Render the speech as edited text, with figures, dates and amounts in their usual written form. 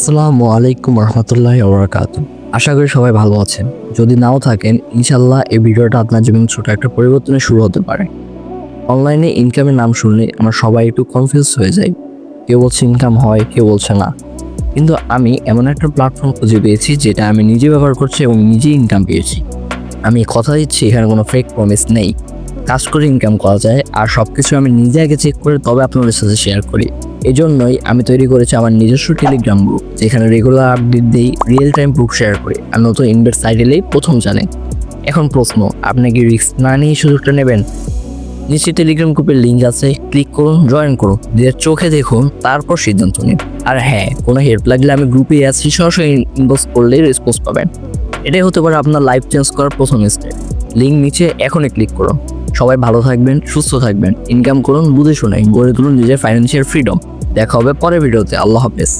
আসসালামু আলাইকুম রহমতুল্লাহি ওয়া বারাকাতুহু। আশা করি সবাই ভালো আছেন। যদি নাও থাকেন, ইনশাল্লাহ এই ভিডিওটা আপনার জীবনে ছোট একটা পরিবর্তনের শুরু হতে পারে। অনলাইনে ইনকামের নাম শুনলে আমরা সবাই একটু কনফিউজ হয়ে যাই। কেউ বলছে ইনকাম হয়, কেউ বলছে না। কিন্তু আমি এমন একটা প্ল্যাটফর্ম খুঁজে পেয়েছি যেটা আমি নিজে ব্যবহার করছি এবং নিজেই ইনকাম পেয়েছি। আমি কথা দিচ্ছি এখানে কোনো ফেক প্রমিস নেই। কাজ করে ইনকাম করা যায়, আর সবকিছু আমি নিজে আগে চেক করে তবে আপনাদের সাথে শেয়ার করি। এই জন্যই আমি তৈরি করেছি আমার নিজস্ব টেলিগ্রাম গ্রুপ, যেখানে রেগুলার আপডেট দিই, রিয়েল টাইম প্রুফ শেয়ার করি, আর নতুন ইনভেস্ট সাইট এলেই প্রথম জানেন। এখন প্রশ্ন, আপনি কি রিস্ক না নিয়ে সুযোগটা নেবেন? নিচে টেলিগ্রাম গ্রুপের লিঙ্ক আছে, ক্লিক করুন, জয়েন করুন, নিজের চোখে দেখুন, তারপর সিদ্ধান্ত নিন। আর হ্যাঁ, কোনো হেল্প লাগলে আমি গ্রুপে আছি, সরাসরি ইনবক্স করলেই রেসপন্স পাবেন। এটাই হতে পারে আপনার লাইফ চেঞ্জ করার প্রথম স্টেপ। লিঙ্ক নিচে এখনই ক্লিক করুন। সবাই ভালো থাকবেন, সুস্থ থাকবেন, ইনকাম করুন বুঝে শুনে, গড়ে তুলুন নিজের ফাইন্যান্সিয়াল ফ্রিডম। দেখা হবে পরের ভিডিওতে। আল্লাহ হাফেজ।